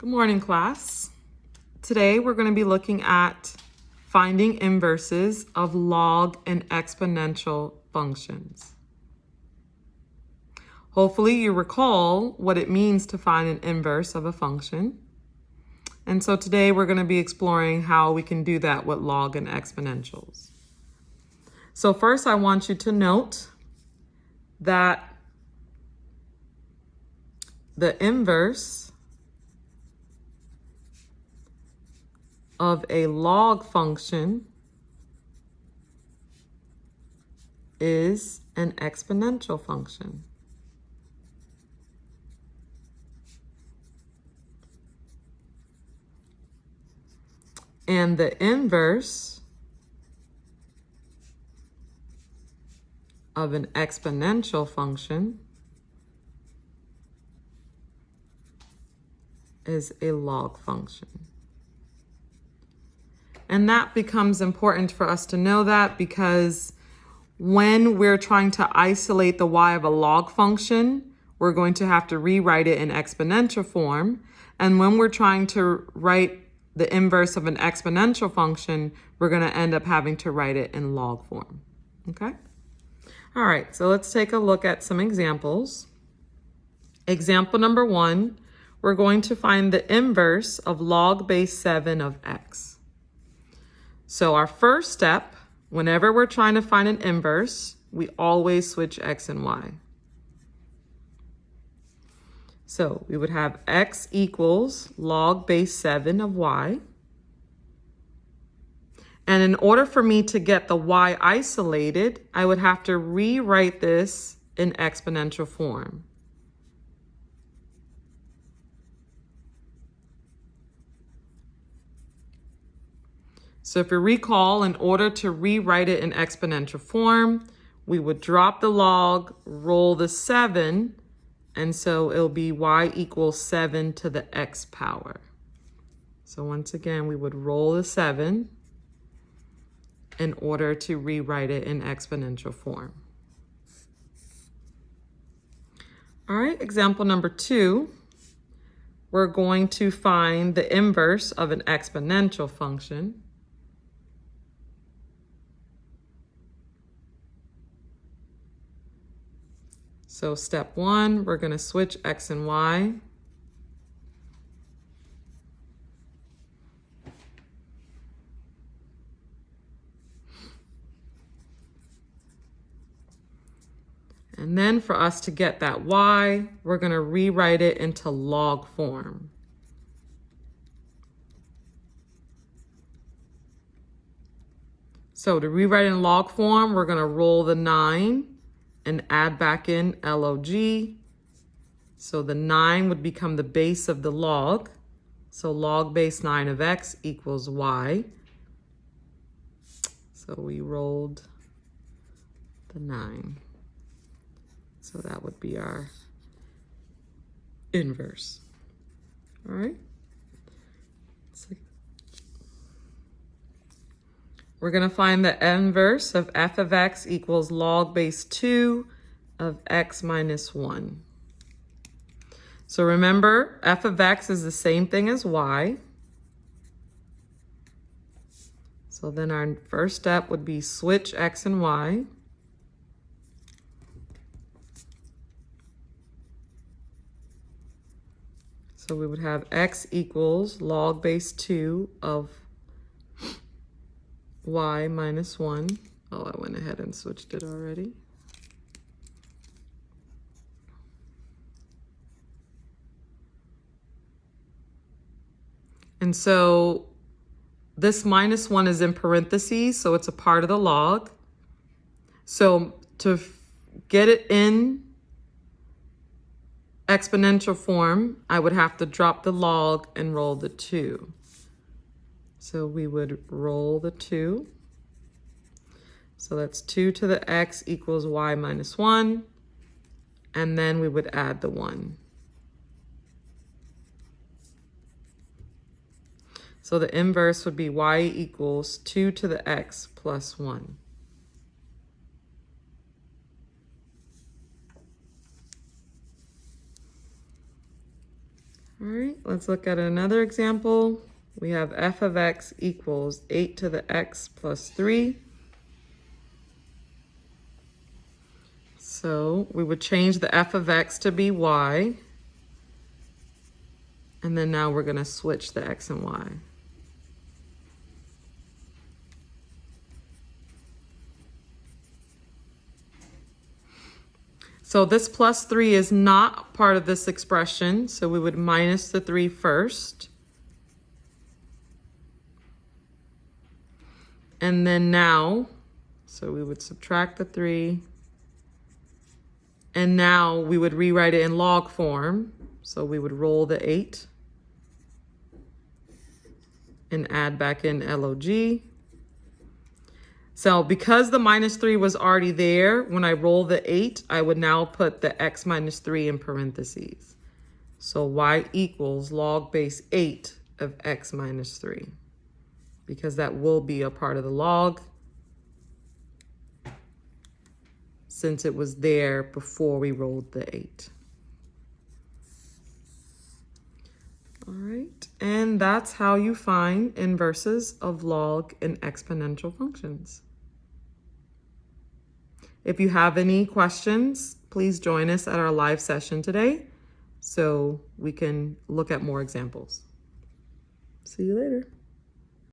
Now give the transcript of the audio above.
Good morning, class. Today we're going to be looking at finding inverses of log and exponential functions. Hopefully you recall what it means to find an inverse of a function. And so today we're going to be exploring how we can do that with log and exponentials. So first I want you to note that the inverse of a log function is an exponential function. And the inverse of an exponential function is a log function. And that becomes important for us to know that because when we're trying to isolate the y of a log function, we're going to have to rewrite it in exponential form. And when we're trying to write the inverse of an exponential function, we're going to end up having to write it in log form. Okay? All right, so let's take a look at some examples. Example number 1, we're going to find the inverse of log base 7 of x. So our first step, whenever we're trying to find an inverse, we always switch x and y. So we would have x equals log base 7 of y. And in order for me to get the y isolated, I would have to rewrite this in exponential form. So if you recall, in order to rewrite it in exponential form, we would drop the log, roll the 7, and so it'll be y equals 7 to the x power. So once again, we would roll the 7 in order to rewrite it in exponential form. All right, example number 2, we're going to find the inverse of an exponential function. So step 1, we're going to switch x and y. And then for us to get that y, we're going to rewrite it into log form. So to rewrite in log form, we're going to roll the 9 and add back in log. So the 9 would become the base of the log. So log base 9 of x equals y. So we rolled the 9. So that would be our inverse. All right. We're going to find the inverse of f of x equals log base 2 of x minus 1. So remember, f of x is the same thing as y. So then our first step would be switch x and y. So we would have x equals log base 2 of y minus 1. Oh, I went ahead and switched it already. And so this minus 1 is in parentheses, so it's a part of the log. So to get it in exponential form, I would have to drop the log and roll the 2. So we would roll the 2. So that's 2 to the x equals y minus 1. And then we would add the 1. So the inverse would be y equals 2 to the x plus 1. All right, let's look at another example. We have f of x equals 8 to the x plus 3. So we would change the f of x to be y. And then now we're going to switch the x and y. So this plus 3 is not part of this expression, so we would minus the 3 first. And then now, so we would subtract the 3. And now we would rewrite it in log form. So we would roll the 8 and add back in log. So because the minus 3 was already there, when I roll the 8, I would now put the x minus 3 in parentheses. So y equals log base 8 of x minus 3, because that will be a part of the log since it was there before we rolled the 8. All right, and that's how you find inverses of log and exponential functions. If you have any questions, please join us at our live session today so we can look at more examples. See you later.